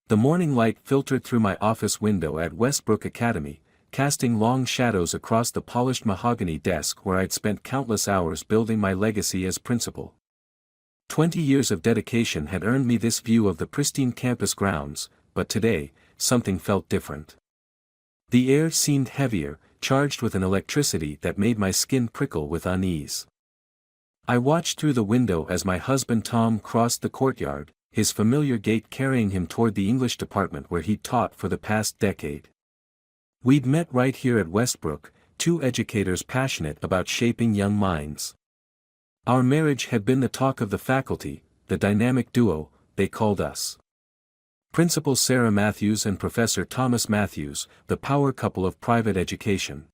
The morning light filtered through my office window at Westbrook Academy, casting long shadows across the polished mahogany desk where I'd spent countless hours building my legacy as principal. 20 years of dedication had earned me this view of the pristine campus grounds, but today, something felt different. The air seemed heavier, charged with an electricity that made my skin prickle with unease. I watched through the window as my husband Tom crossed the courtyard, his familiar gait carrying him toward the English department where he'd taught for the past decade. We'd met right here at Westbrook, two educators passionate about shaping young minds. Our marriage had been the talk of the faculty, the dynamic duo, they called us. Principal Sarah Matthews and Professor Thomas Matthews, the power couple of private education.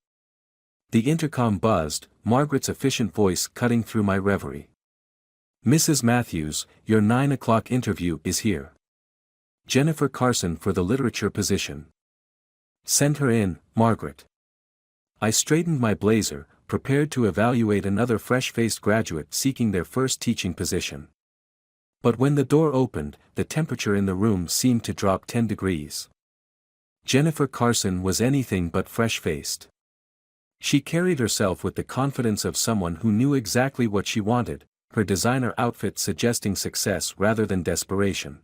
The intercom buzzed, Margaret's efficient voice cutting through my reverie. "Mrs. Matthews, your 9 o'clock interview is here. Jennifer Carson for the literature position. Send her in, Margaret." I straightened my blazer, prepared to evaluate another fresh-faced graduate seeking their first teaching position. But when the door opened, the temperature in the room seemed to drop 10 degrees. Jennifer Carson was anything but fresh-faced. She carried herself with the confidence of someone who knew exactly what she wanted, her designer outfit suggesting success rather than desperation.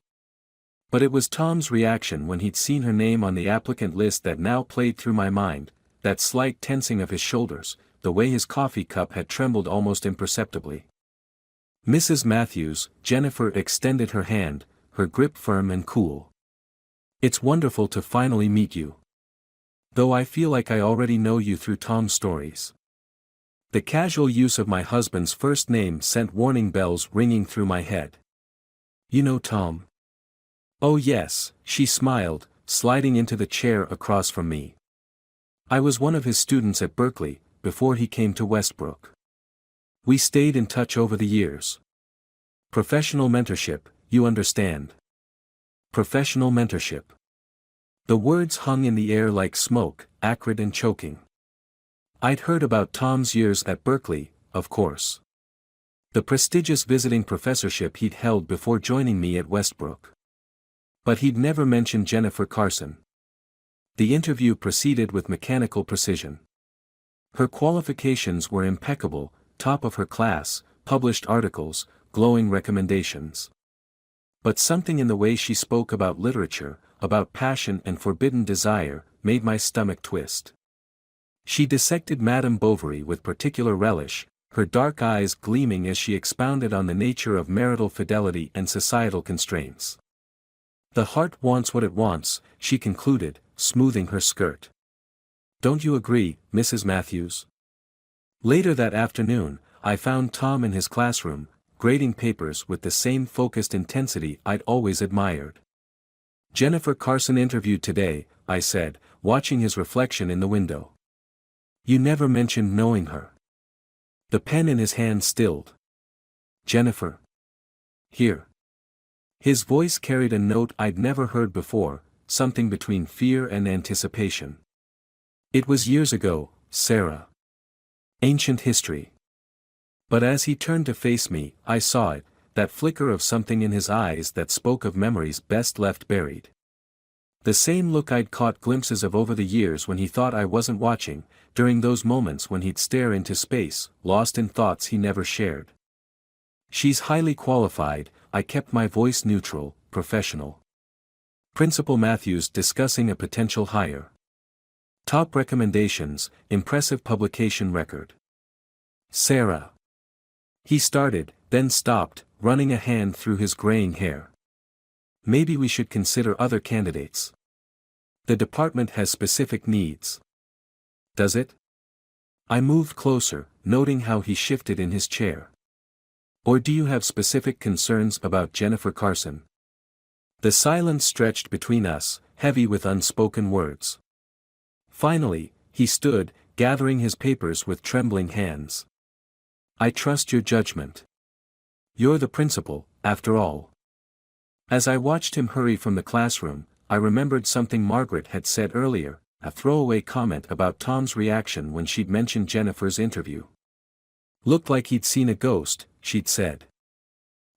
But it was Tom's reaction when he'd seen her name on the applicant list that now played through my mind, that slight tensing of his shoulders, the way his coffee cup had trembled almost imperceptibly. "Mrs. Matthews," Jennifer extended her hand, her grip firm and cool. "It's wonderful to finally meet you. Though I feel like I already know you through Tom's stories." The casual use of my husband's first name sent warning bells ringing through my head. "You know Tom?" "Oh yes," she smiled, sliding into the chair across from me. "I was one of his students at Berkeley, before he came to Westbrook. We stayed in touch over the years. Professional mentorship, you understand. Professional mentorship." The words hung in the air like smoke, acrid and choking. I'd heard about Tom's years at Berkeley, of course. The prestigious visiting professorship he'd held before joining me at Westbrook. But he'd never mentioned Jennifer Carson. The interview proceeded with mechanical precision. Her qualifications were impeccable, top of her class, published articles, glowing recommendations. But something in the way she spoke about literature, about passion and forbidden desire, made my stomach twist. She dissected Madame Bovary with particular relish, her dark eyes gleaming as she expounded on the nature of marital fidelity and societal constraints. "The heart wants what it wants," she concluded, smoothing her skirt. "Don't you agree, Mrs. Matthews?" Later that afternoon, I found Tom in his classroom, grading papers with the same focused intensity I'd always admired. "Jennifer Carson interviewed today," I said, watching his reflection in the window. "You never mentioned knowing her." The pen in his hand stilled. "Jennifer. Here." His voice carried a note I'd never heard before, something between fear and anticipation. "It was years ago, Sarah. Ancient history." But as he turned to face me, I saw it, that flicker of something in his eyes that spoke of memories best left buried. The same look I'd caught glimpses of over the years when he thought I wasn't watching, during those moments when he'd stare into space, lost in thoughts he never shared. "She's highly qualified," I kept my voice neutral, professional. Principal Matthews discussing a potential hire. "Top recommendations, impressive publication record." "Sarah." He started, then stopped, running a hand through his graying hair. "Maybe we should consider other candidates. The department has specific needs." "Does it?" I moved closer, noting how he shifted in his chair. "Or do you have specific concerns about Jennifer Carson?" The silence stretched between us, heavy with unspoken words. Finally, he stood, gathering his papers with trembling hands. "I trust your judgment. You're the principal, after all." As I watched him hurry from the classroom, I remembered something Margaret had said earlier, a throwaway comment about Tom's reaction when she'd mentioned Jennifer's interview. "Looked like he'd seen a ghost," she'd said.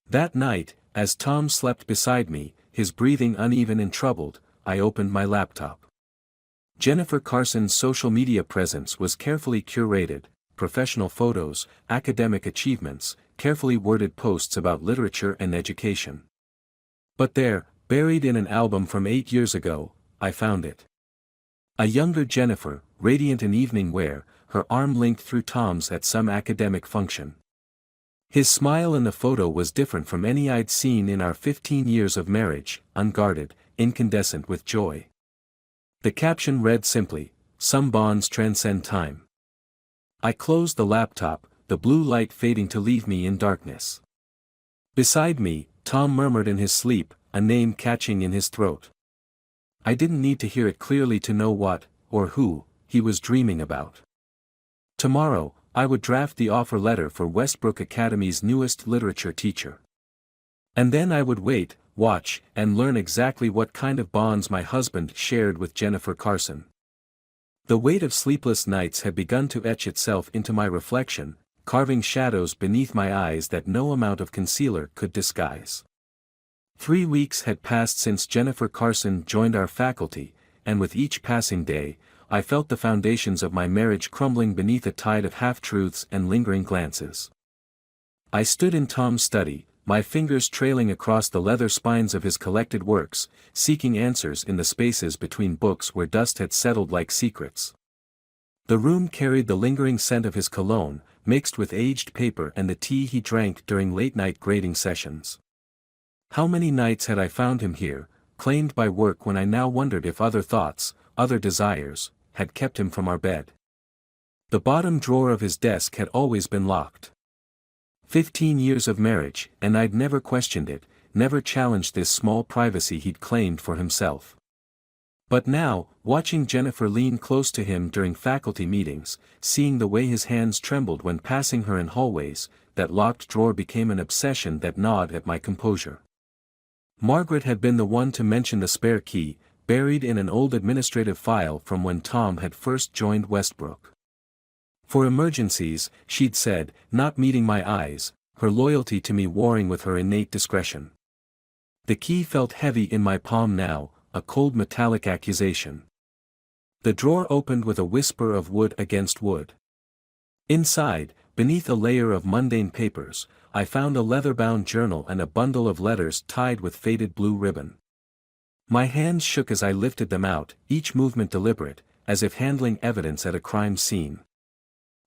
That night, as Tom slept beside me, his breathing uneven and troubled, I opened my laptop. Jennifer Carson's social media presence was carefully curated: professional photos, academic achievements, carefully worded posts about literature and education. But there, buried in an album from 8 years ago, I found it. A younger Jennifer, radiant in evening wear, her arm linked through Tom's at some academic function. His smile in the photo was different from any I'd seen in our 15 years of marriage, unguarded, incandescent with joy. The caption read simply, "Some bonds transcend time." I closed the laptop, the blue light fading to leave me in darkness. Beside me, Tom murmured in his sleep, a name catching in his throat. I didn't need to hear it clearly to know what, or who, he was dreaming about. Tomorrow, I would draft the offer letter for Westbrook Academy's newest literature teacher. And then I would wait, watch, and learn exactly what kind of bonds my husband shared with Jennifer Carson. The weight of sleepless nights had begun to etch itself into my reflection, carving shadows beneath my eyes that no amount of concealer could disguise. 3 weeks had passed since Jennifer Carson joined our faculty, and with each passing day, I felt the foundations of my marriage crumbling beneath a tide of half-truths and lingering glances. I stood in Tom's study, my fingers trailing across the leather spines of his collected works, seeking answers in the spaces between books where dust had settled like secrets. The room carried the lingering scent of his cologne, mixed with aged paper and the tea he drank during late-night grading sessions. How many nights had I found him here, claimed by work, when I now wondered if other thoughts, other desires, had kept him from our bed. The bottom drawer of his desk had always been locked. 15 years of marriage, and I'd never questioned it, never challenged this small privacy he'd claimed for himself. But now, watching Jennifer lean close to him during faculty meetings, seeing the way his hands trembled when passing her in hallways, that locked drawer became an obsession that gnawed at my composure. Margaret had been the one to mention the spare key, buried in an old administrative file from when Tom had first joined Westbrook. For emergencies, she'd said, not meeting my eyes, her loyalty to me warring with her innate discretion. The key felt heavy in my palm now, a cold metallic accusation. The drawer opened with a whisper of wood against wood. Inside, beneath a layer of mundane papers, I found a leather-bound journal and a bundle of letters tied with faded blue ribbon. My hands shook as I lifted them out, each movement deliberate, as if handling evidence at a crime scene.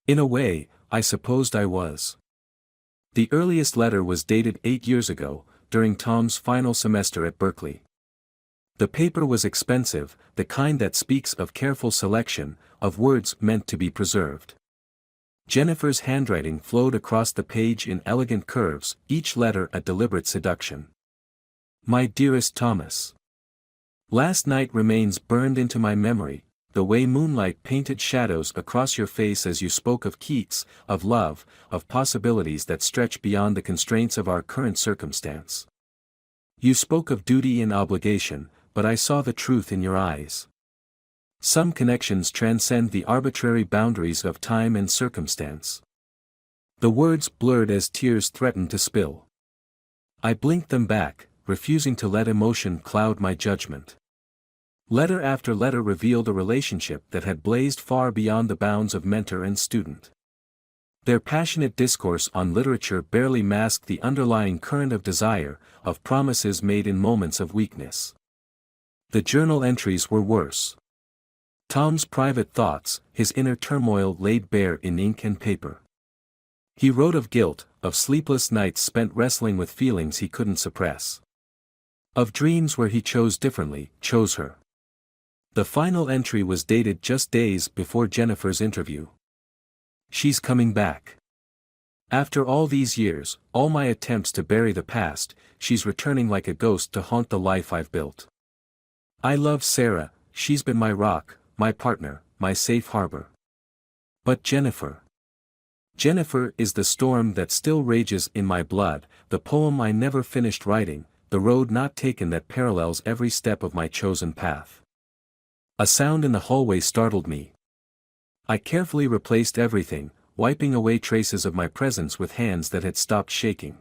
In a way, I supposed I was. The earliest letter was dated 8 years ago, during Tom's final semester at Berkeley. The paper was expensive, the kind that speaks of careful selection, of words meant to be preserved. Jennifer's handwriting flowed across the page in elegant curves, each letter a deliberate seduction. My dearest Thomas. Last night remains burned into my memory, the way moonlight painted shadows across your face as you spoke of Keats, of love, of possibilities that stretch beyond the constraints of our current circumstance. You spoke of duty and obligation, but I saw the truth in your eyes. Some connections transcend the arbitrary boundaries of time and circumstance. The words blurred as tears threatened to spill. I blinked them back, refusing to let emotion cloud my judgment. Letter after letter revealed a relationship that had blazed far beyond the bounds of mentor and student. Their passionate discourse on literature barely masked the underlying current of desire, of promises made in moments of weakness. The journal entries were worse. Tom's private thoughts, his inner turmoil laid bare in ink and paper. He wrote of guilt, of sleepless nights spent wrestling with feelings he couldn't suppress. Of dreams where he chose differently, chose her. The final entry was dated just days before Jennifer's interview. She's coming back. After all these years, all my attempts to bury the past, she's returning like a ghost to haunt the life I've built. I love Sarah, she's been my rock, my partner, my safe harbor. But Jennifer. Jennifer is the storm that still rages in my blood, the poem I never finished writing, the road not taken that parallels every step of my chosen path. A sound in the hallway startled me. I carefully replaced everything, wiping away traces of my presence with hands that had stopped shaking.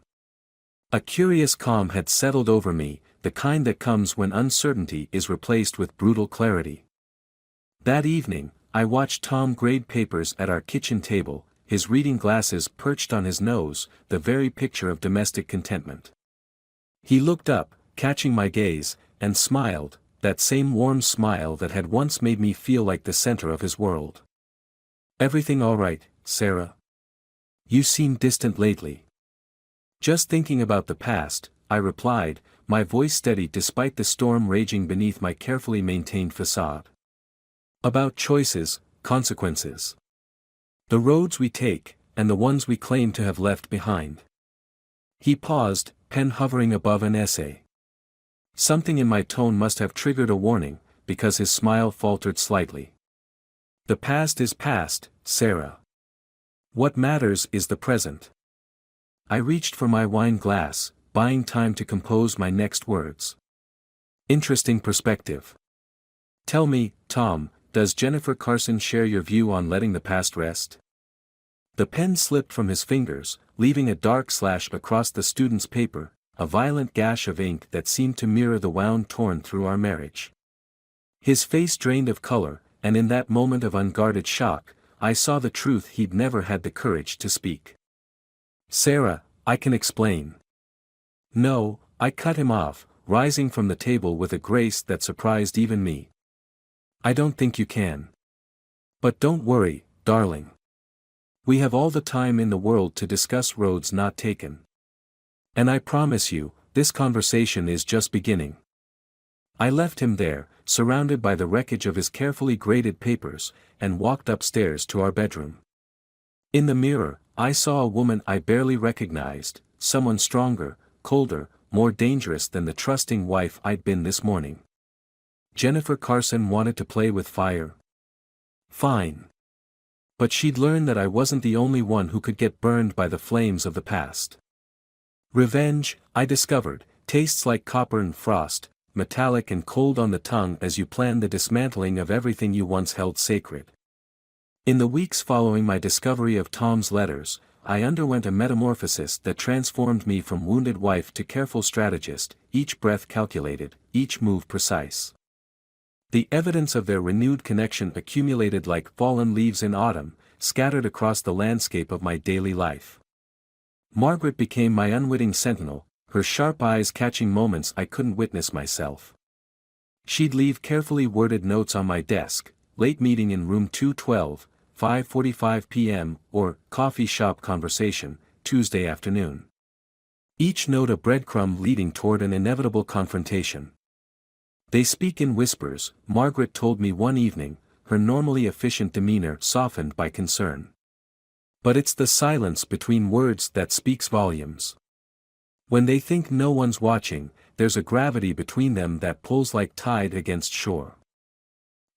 A curious calm had settled over me, the kind that comes when uncertainty is replaced with brutal clarity. That evening, I watched Tom grade papers at our kitchen table, his reading glasses perched on his nose, the very picture of domestic contentment. He looked up, catching my gaze, and smiled, that same warm smile that had once made me feel like the center of his world. "Everything all right, Sarah? You seem distant lately." "Just thinking about the past," I replied, my voice steady despite the storm raging beneath my carefully maintained facade. "About choices, consequences. The roads we take, and the ones we claim to have left behind." He paused, pen hovering above an essay. Something in my tone must have triggered a warning, because his smile faltered slightly. "The past is past, Sarah. What matters is the present." I reached for my wine glass, buying time to compose my next words. "Interesting perspective. Tell me, Tom, does Jennifer Carson share your view on letting the past rest?" The pen slipped from his fingers, leaving a dark slash across the student's paper, a violent gash of ink that seemed to mirror the wound torn through our marriage. His face drained of color, and in that moment of unguarded shock, I saw the truth he'd never had the courage to speak. "Sarah, I can explain." "No," I cut him off, rising from the table with a grace that surprised even me. "I don't think you can. But don't worry, darling. We have all the time in the world to discuss roads not taken. And I promise you, this conversation is just beginning." I left him there, surrounded by the wreckage of his carefully graded papers, and walked upstairs to our bedroom. In the mirror, I saw a woman I barely recognized, someone stronger, colder, more dangerous than the trusting wife I'd been this morning. Jennifer Carson wanted to play with fire. Fine. But she'd learned that I wasn't the only one who could get burned by the flames of the past. Revenge, I discovered, tastes like copper and frost, metallic and cold on the tongue as you plan the dismantling of everything you once held sacred. In the weeks following my discovery of Tom's letters, I underwent a metamorphosis that transformed me from wounded wife to careful strategist, each breath calculated, each move precise. The evidence of their renewed connection accumulated like fallen leaves in autumn, scattered across the landscape of my daily life. Margaret became my unwitting sentinel, her sharp eyes catching moments I couldn't witness myself. She'd leave carefully worded notes on my desk, late meeting in room 212, 5:45 p.m., or coffee shop conversation, Tuesday afternoon. Each note a breadcrumb leading toward an inevitable confrontation. "They speak in whispers," Margaret told me one evening, her normally efficient demeanor softened by concern. "But it's the silence between words that speaks volumes. When they think no one's watching, there's a gravity between them that pulls like tide against shore."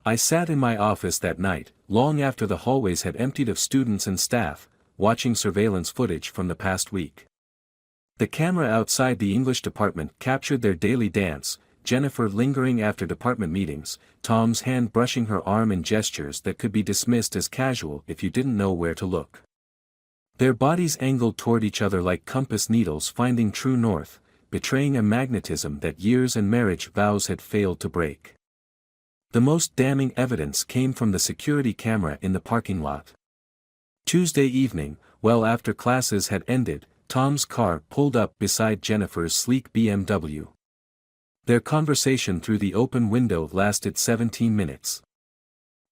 I sat in my office that night, long after the hallways had emptied of students and staff, watching surveillance footage from the past week. The camera outside the English department captured their daily dance, Jennifer lingering after department meetings, Tom's hand brushing her arm in gestures that could be dismissed as casual if you didn't know where to look. Their bodies angled toward each other like compass needles finding true north, betraying a magnetism that years and marriage vows had failed to break. The most damning evidence came from the security camera in the parking lot. Tuesday evening, well after classes had ended, Tom's car pulled up beside Jennifer's sleek BMW. Their conversation through the open window lasted 17 minutes.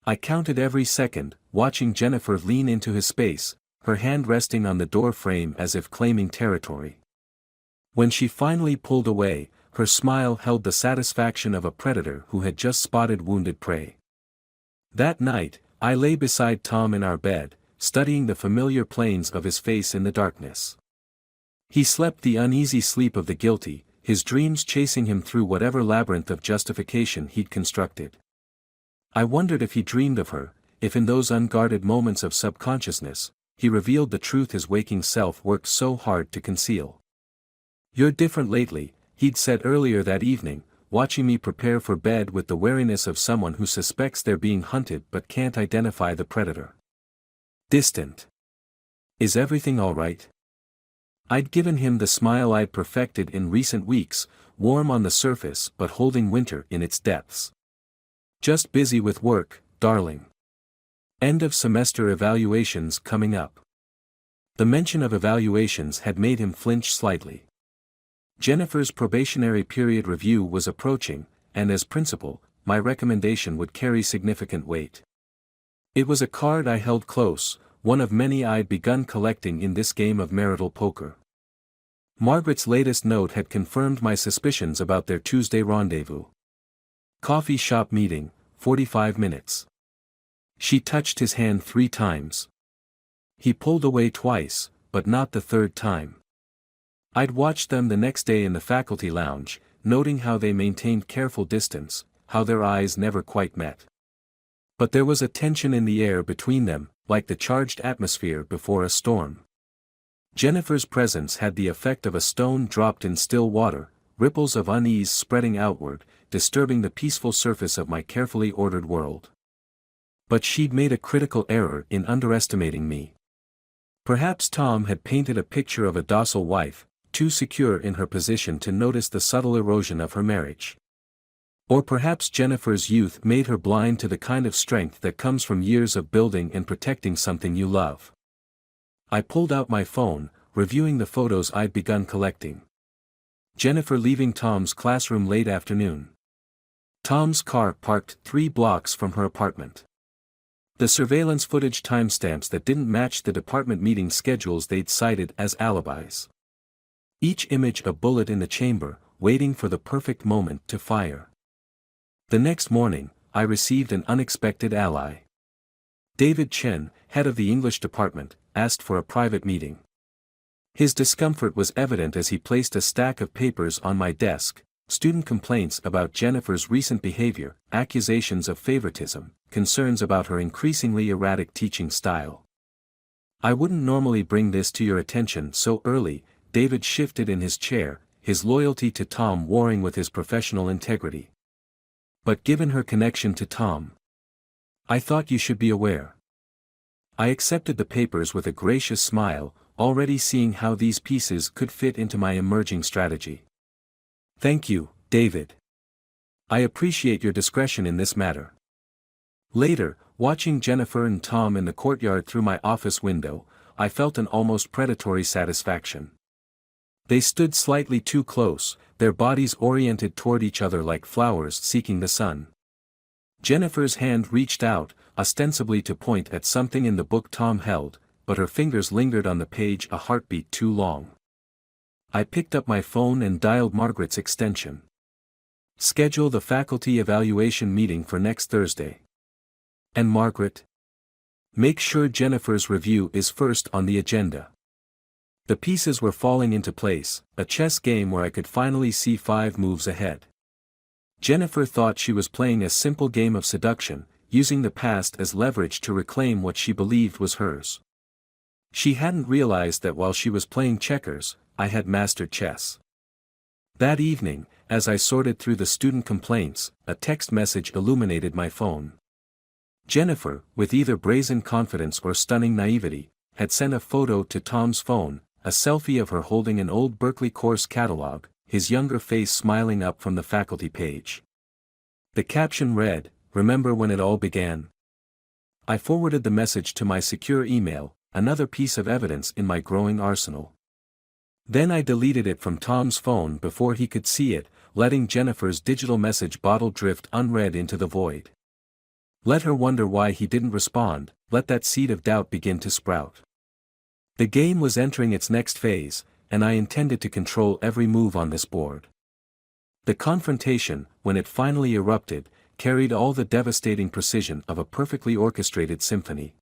I counted every second, watching Jennifer lean into his space, her hand resting on the door frame as if claiming territory. When she finally pulled away, her smile held the satisfaction of a predator who had just spotted wounded prey. That night, I lay beside Tom in our bed, studying the familiar planes of his face in the darkness. He slept the uneasy sleep of the guilty, his dreams chasing him through whatever labyrinth of justification he'd constructed. I wondered if he dreamed of her, if in those unguarded moments of subconsciousness, he revealed the truth his waking self worked so hard to conceal. "You're different lately," he'd said earlier that evening, watching me prepare for bed with the wariness of someone who suspects they're being hunted but can't identify the predator. "Distant. Is everything all right?" I'd given him the smile I'd perfected in recent weeks, warm on the surface but holding winter in its depths. Just busy with work, darling. End of semester evaluations coming up. The mention of evaluations had made him flinch slightly. Jennifer's probationary period review was approaching, and as principal, my recommendation would carry significant weight. It was a card I held close, one of many I'd begun collecting in this game of marital poker. Margaret's latest note had confirmed my suspicions about their Tuesday rendezvous. Coffee shop meeting, 45 minutes. She touched his hand 3 times. He pulled away twice, but not the third time. I'd watched them the next day in the faculty lounge, noting how they maintained careful distance, how their eyes never quite met. But there was a tension in the air between them, like the charged atmosphere before a storm. Jennifer's presence had the effect of a stone dropped in still water, ripples of unease spreading outward, disturbing the peaceful surface of my carefully ordered world. But she'd made a critical error in underestimating me. Perhaps Tom had painted a picture of a docile wife, too secure in her position to notice the subtle erosion of her marriage. Or perhaps Jennifer's youth made her blind to the kind of strength that comes from years of building and protecting something you love. I pulled out my phone, reviewing the photos I'd begun collecting. Jennifer leaving Tom's classroom late afternoon. Tom's car parked 3 blocks from her apartment. The surveillance footage timestamps that didn't match the department meeting schedules they'd cited as alibis. Each image a bullet in the chamber, waiting for the perfect moment to fire. The next morning, I received an unexpected ally. David Chen, head of the English department, asked for a private meeting. His discomfort was evident as he placed a stack of papers on my desk: student complaints about Jennifer's recent behavior, accusations of favoritism, concerns about her increasingly erratic teaching style. I wouldn't normally bring this to your attention so early, David shifted in his chair, his loyalty to Tom warring with his professional integrity. But given her connection to Tom, I thought you should be aware. I accepted the papers with a gracious smile, already seeing how these pieces could fit into my emerging strategy. Thank you, David. I appreciate your discretion in this matter. Later, watching Jennifer and Tom in the courtyard through my office window, I felt an almost predatory satisfaction. They stood slightly too close, their bodies oriented toward each other like flowers seeking the sun. Jennifer's hand reached out, ostensibly to point at something in the book Tom held, but her fingers lingered on the page a heartbeat too long. I picked up my phone and dialed Margaret's extension. Schedule the faculty evaluation meeting for next Thursday. And Margaret? Make sure Jennifer's review is first on the agenda. The pieces were falling into place, a chess game where I could finally see 5 moves ahead. Jennifer thought she was playing a simple game of seduction, using the past as leverage to reclaim what she believed was hers. She hadn't realized that while she was playing checkers, I had mastered chess. That evening, as I sorted through the student complaints, a text message illuminated my phone. Jennifer, with either brazen confidence or stunning naivety, had sent a photo to Tom's phone, a selfie of her holding an old Berkeley course catalog, his younger face smiling up from the faculty page. The caption read, "Remember when it all began?" I forwarded the message to my secure email, another piece of evidence in my growing arsenal. Then I deleted it from Tom's phone before he could see it, letting Jennifer's digital message bottle drift unread into the void. Let her wonder why he didn't respond, let that seed of doubt begin to sprout. The game was entering its next phase, and I intended to control every move on this board. The confrontation, when it finally erupted, carried all the devastating precision of a perfectly orchestrated symphony.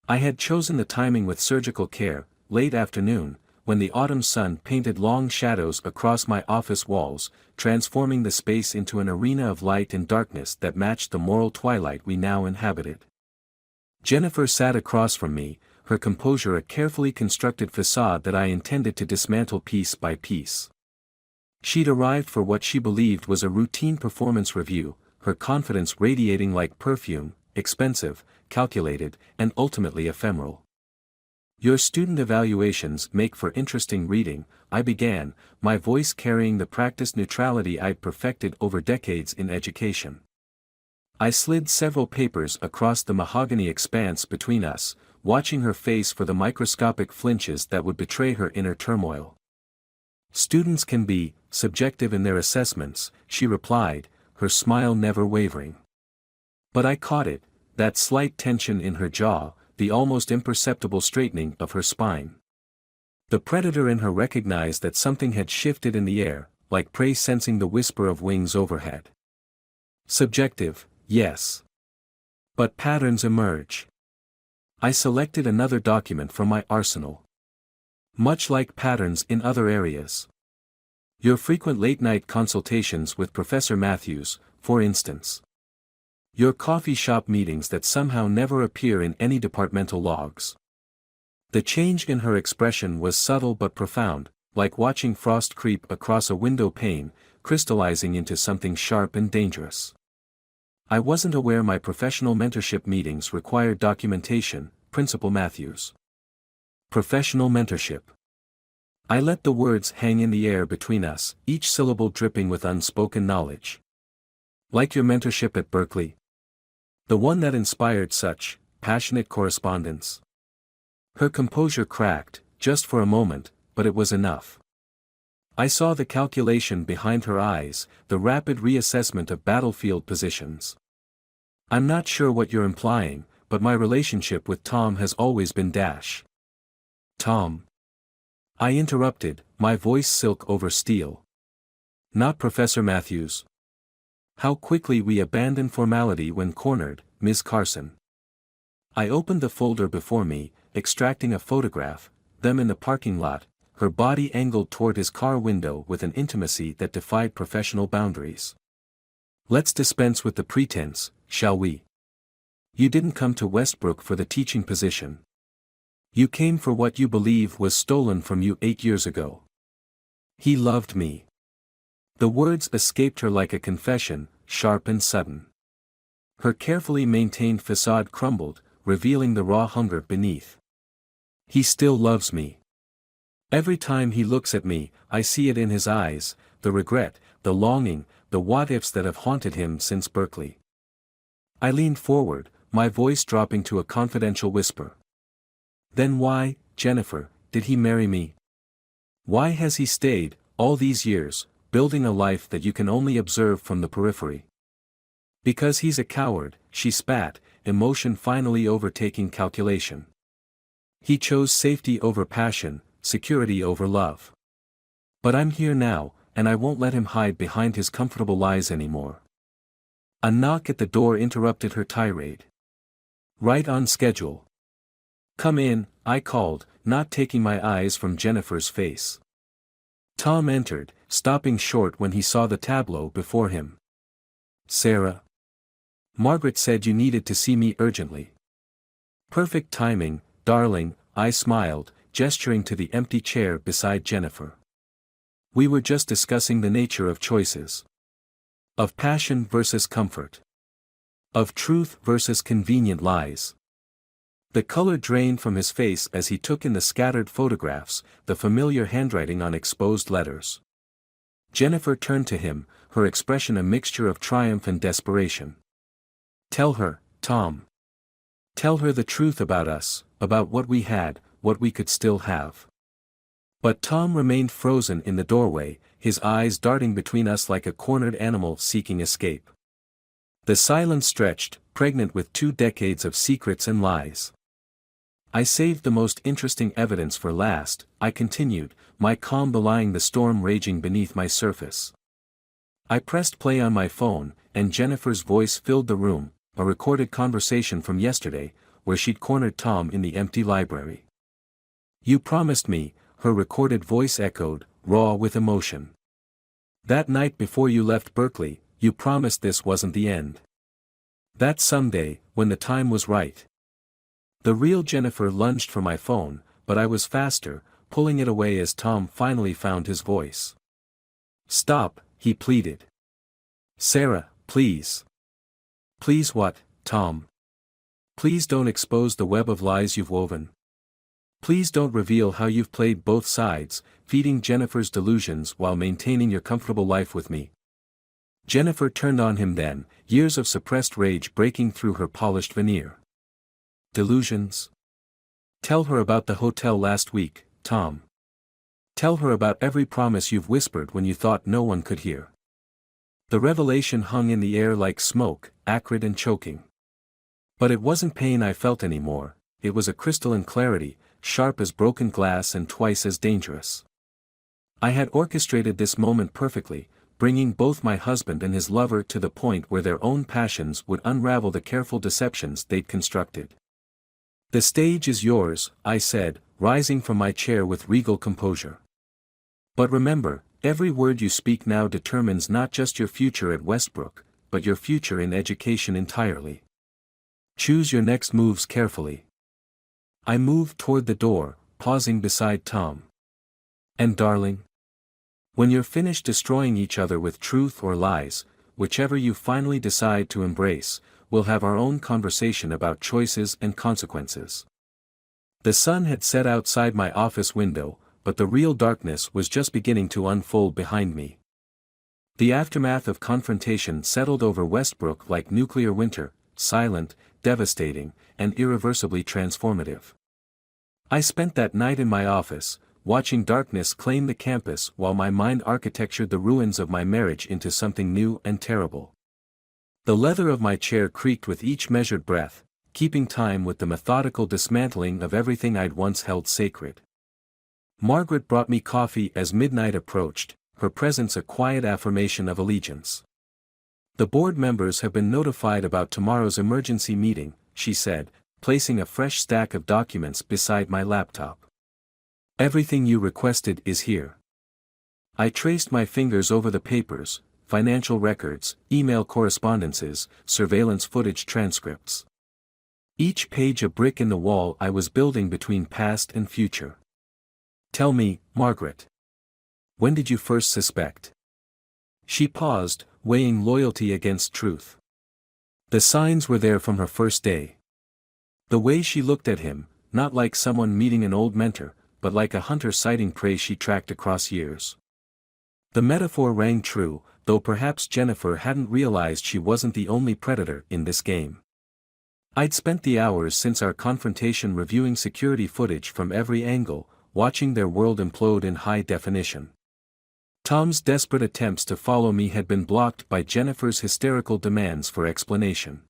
I had chosen the timing with surgical care, late afternoon, when the autumn sun painted long shadows across my office walls, transforming the space into an arena of light and darkness that matched the moral twilight we now inhabited. Jennifer sat across from me, her composure a carefully constructed facade that I intended to dismantle piece by piece. She'd arrived for what she believed was a routine performance review, her confidence radiating like perfume, expensive, calculated, and ultimately ephemeral. Your student evaluations make for interesting reading, I began, my voice carrying the practiced neutrality I'd perfected over decades in education. I slid several papers across the mahogany expanse between us, watching her face for the microscopic flinches that would betray her inner turmoil. Students can be subjective in their assessments, she replied, her smile never wavering. But I caught it, that slight tension in her jaw, the almost imperceptible straightening of her spine. The predator in her recognized that something had shifted in the air, like prey sensing the whisper of wings overhead. Subjective, yes. But patterns emerge. I selected another document from my arsenal. Much like patterns in other areas. Your frequent late-night consultations with Professor Matthews, for instance. Your coffee shop meetings that somehow never appear in any departmental logs. The change in her expression was subtle but profound, like watching frost creep across a window pane, crystallizing into something sharp and dangerous. I wasn't aware my professional mentorship meetings required documentation, Principal Matthews. Professional mentorship. I let the words hang in the air between us, each syllable dripping with unspoken knowledge. Like your mentorship at Berkeley. The one that inspired such passionate correspondence. Her composure cracked, just for a moment, but it was enough. I saw the calculation behind her eyes, the rapid reassessment of battlefield positions. I'm not sure what you're implying, but my relationship with Tom has always been dash. Tom. I interrupted, my voice silk over steel. Not Professor Matthews. How quickly we abandon formality when cornered, Ms. Carson. I opened the folder before me, extracting a photograph, them in the parking lot, her body angled toward his car window with an intimacy that defied professional boundaries. Let's dispense with the pretense, shall we? You didn't come to Westbrook for the teaching position. You came for what you believe was stolen from you 8 years ago. He loved me. The words escaped her like a confession, sharp and sudden. Her carefully maintained facade crumbled, revealing the raw hunger beneath. He still loves me. Every time he looks at me, I see it in his eyes, the regret, the longing, the what-ifs that have haunted him since Berkeley. I leaned forward, my voice dropping to a confidential whisper. Then why, Jennifer, did he marry me? Why has he stayed, all these years, building a life that you can only observe from the periphery? Because he's a coward, she spat, emotion finally overtaking calculation. He chose safety over passion, security over love. But I'm here now, and I won't let him hide behind his comfortable lies anymore. A knock at the door interrupted her tirade. Right on schedule. Come in, I called, not taking my eyes from Jennifer's face. Tom entered, stopping short when he saw the tableau before him. Sarah. Margaret said you needed to see me urgently. Perfect timing, darling, I smiled, gesturing to the empty chair beside Jennifer. We were just discussing the nature of choices. Of passion versus comfort. Of truth versus convenient lies. The color drained from his face as he took in the scattered photographs, the familiar handwriting on exposed letters. Jennifer turned to him, her expression a mixture of triumph and desperation. Tell her, Tom. Tell her the truth about us, about what we had, what we could still have. But Tom remained frozen in the doorway, his eyes darting between us like a cornered animal seeking escape. The silence stretched, pregnant with 2 decades of secrets and lies. I saved the most interesting evidence for last, I continued, my calm belying the storm raging beneath my surface. I pressed play on my phone, and Jennifer's voice filled the room, a recorded conversation from yesterday, where she'd cornered Tom in the empty library. You promised me, her recorded voice echoed, raw with emotion. That night before you left Berkeley, you promised this wasn't the end. That someday, when the time was right. The real Jennifer lunged for my phone, but I was faster, pulling it away as Tom finally found his voice. Stop, he pleaded. Sarah, please. Please what, Tom? Please don't expose the web of lies you've woven. Please don't reveal how you've played both sides, feeding Jennifer's delusions while maintaining your comfortable life with me. Jennifer turned on him then, years of suppressed rage breaking through her polished veneer. Delusions? Tell her about the hotel last week, Tom. Tell her about every promise you've whispered when you thought no one could hear. The revelation hung in the air like smoke, acrid and choking. But it wasn't pain I felt anymore, it was a crystalline clarity, sharp as broken glass and twice as dangerous. I had orchestrated this moment perfectly, bringing both my husband and his lover to the point where their own passions would unravel the careful deceptions they'd constructed. The stage is yours, I said, rising from my chair with regal composure. But remember, every word you speak now determines not just your future at Westbrook, but your future in education entirely. Choose your next moves carefully. I moved toward the door, pausing beside Tom. And darling? When you're finished destroying each other with truth or lies, whichever you finally decide to embrace, we'll have our own conversation about choices and consequences. The sun had set outside my office window, but the real darkness was just beginning to unfold behind me. The aftermath of confrontation settled over Westbrook like nuclear winter, silent, devastating, and irreversibly transformative. I spent that night in my office, watching darkness claim the campus while my mind architectured the ruins of my marriage into something new and terrible. The leather of my chair creaked with each measured breath, keeping time with the methodical dismantling of everything I'd once held sacred. Margaret brought me coffee as midnight approached, her presence a quiet affirmation of allegiance. The board members have been notified about tomorrow's emergency meeting, she said, placing a fresh stack of documents beside my laptop. Everything you requested is here. I traced my fingers over the papers, financial records, email correspondences, surveillance footage transcripts. Each page a brick in the wall I was building between past and future. Tell me, Margaret. When did you first suspect? She paused, weighing loyalty against truth. The signs were there from her first day. The way she looked at him, not like someone meeting an old mentor, but like a hunter sighting prey she tracked across years. The metaphor rang true, though perhaps Jennifer hadn't realized she wasn't the only predator in this game. I'd spent the hours since our confrontation reviewing security footage from every angle, watching their world implode in high definition. Tom's desperate attempts to follow me had been blocked by Jennifer's hysterical demands for explanation.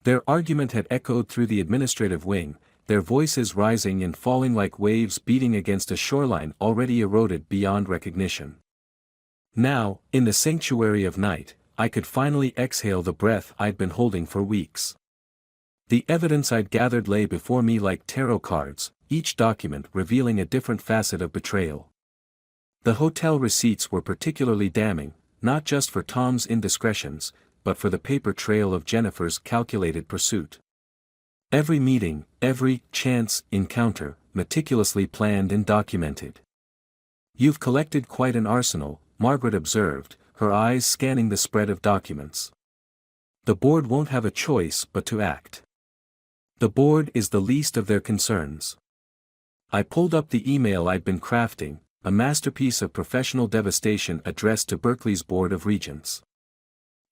Their argument had echoed through the administrative wing, their voices rising and falling like waves beating against a shoreline already eroded beyond recognition. Now, in the sanctuary of night, I could finally exhale the breath I'd been holding for weeks. The evidence I'd gathered lay before me like tarot cards, each document revealing a different facet of betrayal. The hotel receipts were particularly damning, not just for Tom's indiscretions, but for the paper trail of Jennifer's calculated pursuit. Every meeting, every chance encounter, meticulously planned and documented. You've collected quite an arsenal, Margaret observed, her eyes scanning the spread of documents. The board won't have a choice but to act. The board is the least of their concerns. I pulled up the email I'd been crafting, a masterpiece of professional devastation addressed to Berkeley's Board of Regents.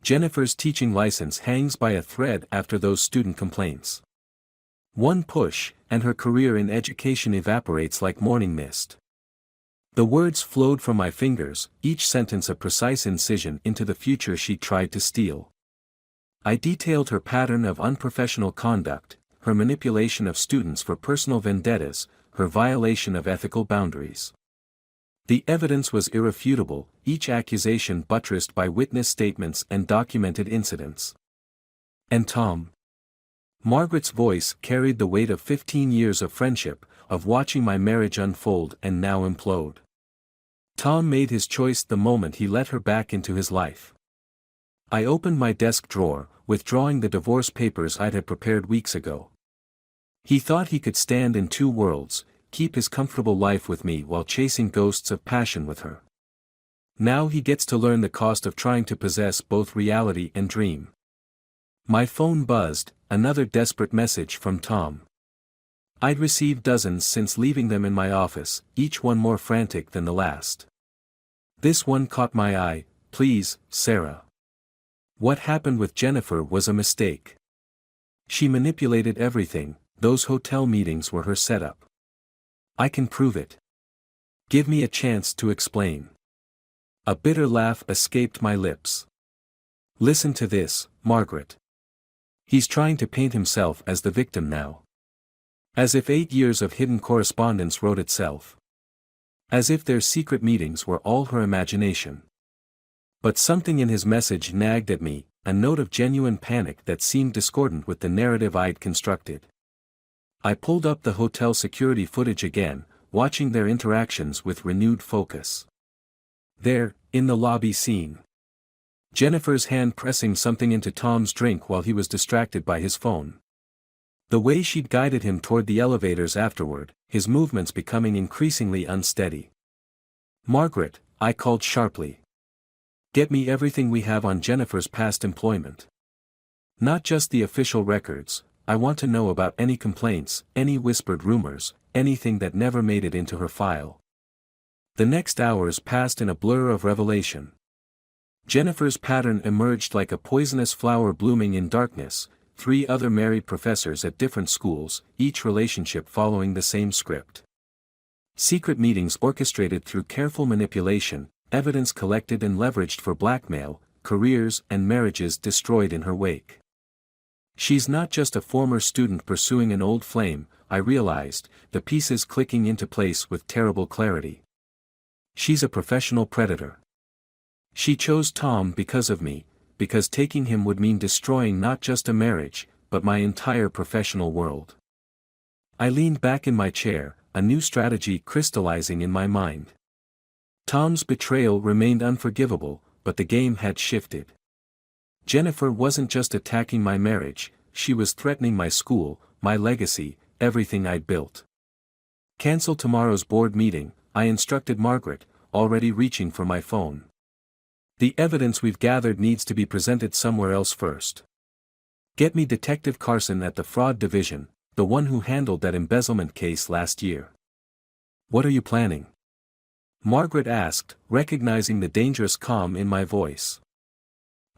Jennifer's teaching license hangs by a thread after those student complaints. One push, and her career in education evaporates like morning mist. The words flowed from my fingers, each sentence a precise incision into the future she tried to steal. I detailed her pattern of unprofessional conduct, her manipulation of students for personal vendettas, her violation of ethical boundaries. The evidence was irrefutable, each accusation buttressed by witness statements and documented incidents. And Tom? Margaret's voice carried the weight of 15 years of friendship, of watching my marriage unfold and now implode. Tom made his choice the moment he let her back into his life. I opened my desk drawer, withdrawing the divorce papers I'd had prepared weeks ago. He thought he could stand in two worlds, keep his comfortable life with me while chasing ghosts of passion with her. Now he gets to learn the cost of trying to possess both reality and dream. My phone buzzed, another desperate message from Tom. I'd received dozens since leaving them in my office, each one more frantic than the last. This one caught my eye. Please, Sarah. What happened with Jennifer was a mistake. She manipulated everything. Those hotel meetings were her setup. I can prove it. Give me a chance to explain. A bitter laugh escaped my lips. Listen to this, Margaret. He's trying to paint himself as the victim now. As if 8 years of hidden correspondence wrote itself. As if their secret meetings were all her imagination. But something in his message nagged at me, a note of genuine panic that seemed discordant with the narrative I'd constructed. I pulled up the hotel security footage again, watching their interactions with renewed focus. There, in the lobby scene. Jennifer's hand pressing something into Tom's drink while he was distracted by his phone. The way she'd guided him toward the elevators afterward, his movements becoming increasingly unsteady. Margaret, I called sharply. Get me everything we have on Jennifer's past employment. Not just the official records, I want to know about any complaints, any whispered rumors, anything that never made it into her file. The next hours passed in a blur of revelation. Jennifer's pattern emerged like a poisonous flower blooming in darkness, 3 other married professors at different schools, each relationship following the same script. Secret meetings orchestrated through careful manipulation, evidence collected and leveraged for blackmail, careers and marriages destroyed in her wake. She's not just a former student pursuing an old flame, I realized, the pieces clicking into place with terrible clarity. She's a professional predator. She chose Tom because of me, because taking him would mean destroying not just a marriage, but my entire professional world. I leaned back in my chair, a new strategy crystallizing in my mind. Tom's betrayal remained unforgivable, but the game had shifted. Jennifer wasn't just attacking my marriage, she was threatening my school, my legacy, everything I'd built. Cancel tomorrow's board meeting, I instructed Margaret, already reaching for my phone. The evidence we've gathered needs to be presented somewhere else first. Get me Detective Carson at the Fraud Division, the one who handled that embezzlement case last year. What are you planning? Margaret asked, recognizing the dangerous calm in my voice.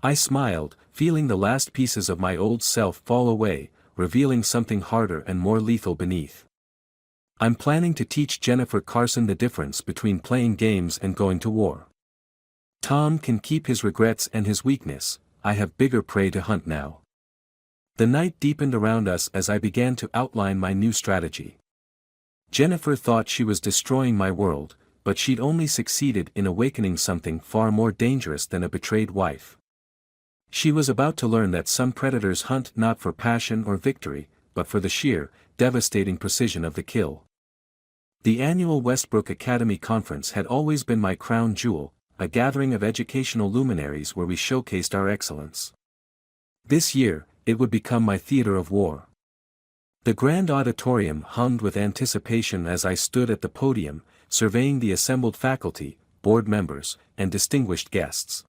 I smiled, feeling the last pieces of my old self fall away, revealing something harder and more lethal beneath. I'm planning to teach Jennifer Carson the difference between playing games and going to war. Tom can keep his regrets and his weakness, I have bigger prey to hunt now. The night deepened around us as I began to outline my new strategy. Jennifer thought she was destroying my world, but she'd only succeeded in awakening something far more dangerous than a betrayed wife. She was about to learn that some predators hunt not for passion or victory, but for the sheer, devastating precision of the kill. The annual Westbrook Academy Conference had always been my crown jewel, a gathering of educational luminaries where we showcased our excellence. This year, it would become my theater of war. The grand auditorium hummed with anticipation as I stood at the podium, surveying the assembled faculty, board members, and distinguished guests.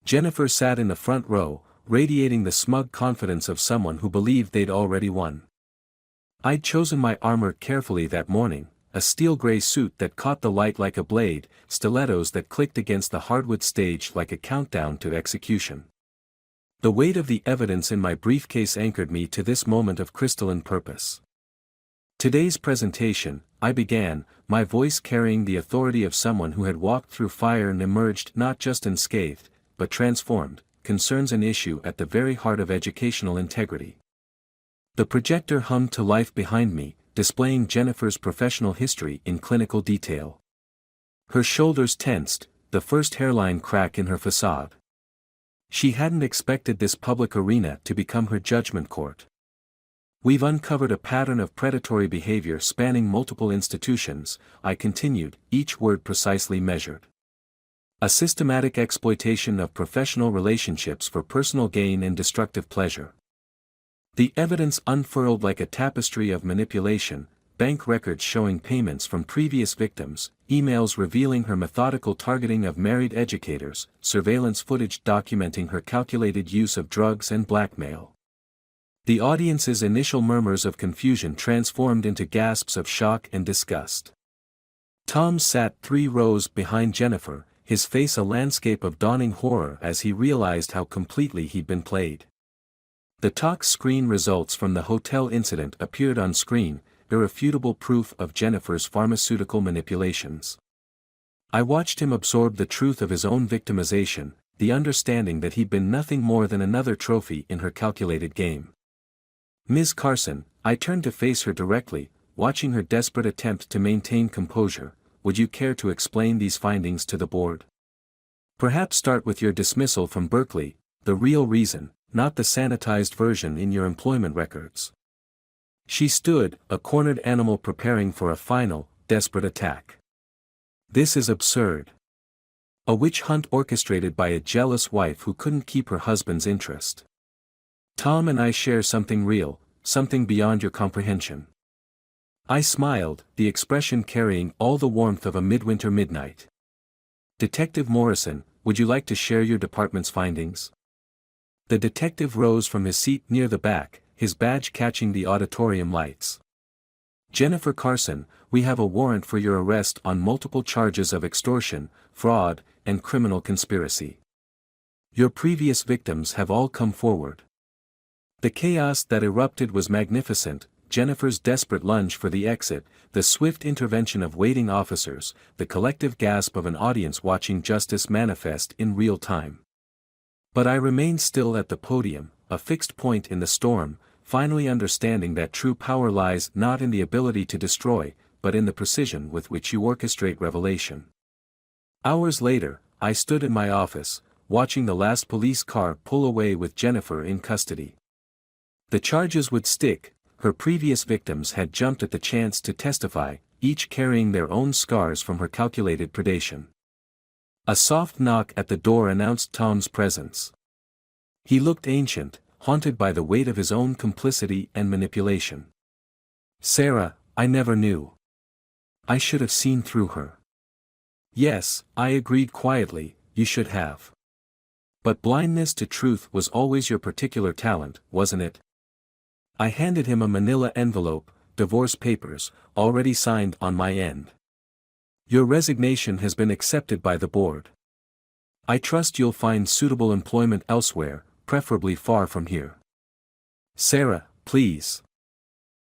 Jennifer sat in the front row, radiating the smug confidence of someone who believed they'd already won. I'd chosen my armor carefully that morning, a steel gray suit that caught the light like a blade, stilettos that clicked against the hardwood stage like a countdown to execution. The weight of the evidence in my briefcase anchored me to this moment of crystalline purpose. Today's presentation, I began, my voice carrying the authority of someone who had walked through fire and emerged not just unscathed, but transformed, concerns an issue at the very heart of educational integrity. The projector hummed to life behind me, displaying Jennifer's professional history in clinical detail. Her shoulders tensed, the first hairline crack in her facade. She hadn't expected this public arena to become her judgment court. We've uncovered a pattern of predatory behavior spanning multiple institutions, I continued, each word precisely measured. A systematic exploitation of professional relationships for personal gain and destructive pleasure. The evidence unfurled like a tapestry of manipulation, bank records showing payments from previous victims, emails revealing her methodical targeting of married educators, surveillance footage documenting her calculated use of drugs and blackmail. The audience's initial murmurs of confusion transformed into gasps of shock and disgust. Tom sat 3 rows behind Jennifer, his face a landscape of dawning horror as he realized how completely he'd been played. The talk screen results from the hotel incident appeared on screen, irrefutable proof of Jennifer's pharmaceutical manipulations. I watched him absorb the truth of his own victimization, the understanding that he'd been nothing more than another trophy in her calculated game. Ms. Carson, I turned to face her directly, watching her desperate attempt to maintain composure. Would you care to explain these findings to the board? Perhaps start with your dismissal from Berkeley, the real reason, not the sanitized version in your employment records. She stood, a cornered animal preparing for a final, desperate attack. This is absurd. A witch hunt orchestrated by a jealous wife who couldn't keep her husband's interest. Tom and I share something real, something beyond your comprehension. I smiled, the expression carrying all the warmth of a midwinter midnight. Detective Morrison, would you like to share your department's findings? The detective rose from his seat near the back, his badge catching the auditorium lights. Jennifer Carson, we have a warrant for your arrest on multiple charges of extortion, fraud, and criminal conspiracy. Your previous victims have all come forward. The chaos that erupted was magnificent, Jennifer's desperate lunge for the exit, the swift intervention of waiting officers, the collective gasp of an audience watching justice manifest in real time. But I remained still at the podium, a fixed point in the storm, finally understanding that true power lies not in the ability to destroy, but in the precision with which you orchestrate revelation. Hours later, I stood in my office, watching the last police car pull away with Jennifer in custody. The charges would stick. Her previous victims had jumped at the chance to testify, each carrying their own scars from her calculated predation. A soft knock at the door announced Tom's presence. He looked ancient, haunted by the weight of his own complicity and manipulation. Sarah, I never knew. I should have seen through her. Yes, I agreed quietly, you should have. But blindness to truth was always your particular talent, wasn't it? I handed him a manila envelope, divorce papers, already signed on my end. Your resignation has been accepted by the board. I trust you'll find suitable employment elsewhere, preferably far from here. Sarah, please.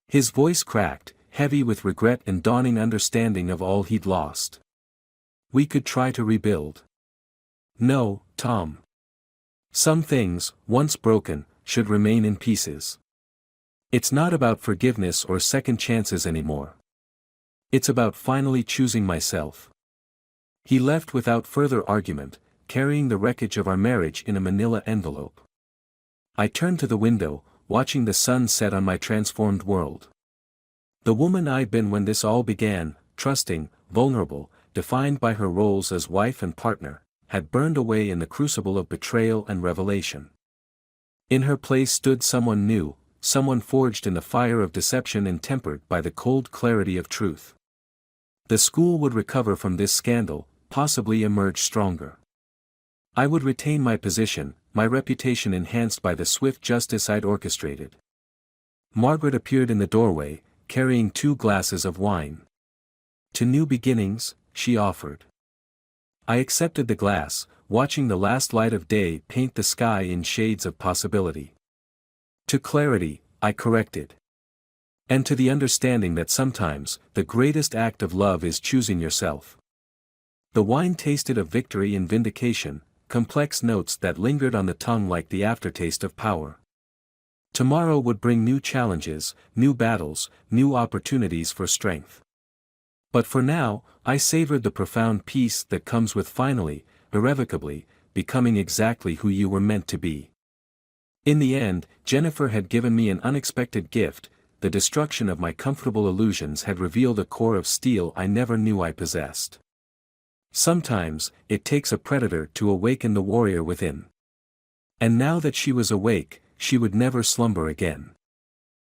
His voice cracked, heavy with regret and dawning understanding of all he'd lost. We could try to rebuild. No, Tom. Some things, once broken, should remain in pieces. It's not about forgiveness or second chances anymore. It's about finally choosing myself. He left without further argument, carrying the wreckage of our marriage in a manila envelope. I turned to the window, watching the sun set on my transformed world. The woman I'd been when this all began, trusting, vulnerable, defined by her roles as wife and partner, had burned away in the crucible of betrayal and revelation. In her place stood someone new, someone forged in the fire of deception and tempered by the cold clarity of truth. The school would recover from this scandal, possibly emerge stronger. I would retain my position, my reputation enhanced by the swift justice I'd orchestrated. Margaret appeared in the doorway, carrying 2 glasses of wine. To new beginnings, she offered. I accepted the glass, watching the last light of day paint the sky in shades of possibility. To clarity, I corrected. And to the understanding that sometimes, the greatest act of love is choosing yourself. The wine tasted of victory and vindication, complex notes that lingered on the tongue like the aftertaste of power. Tomorrow would bring new challenges, new battles, new opportunities for strength. But for now, I savored the profound peace that comes with finally, irrevocably, becoming exactly who you were meant to be. In the end, Jennifer had given me an unexpected gift. The destruction of my comfortable illusions had revealed a core of steel I never knew I possessed. Sometimes, it takes a predator to awaken the warrior within. And now that she was awake, she would never slumber again.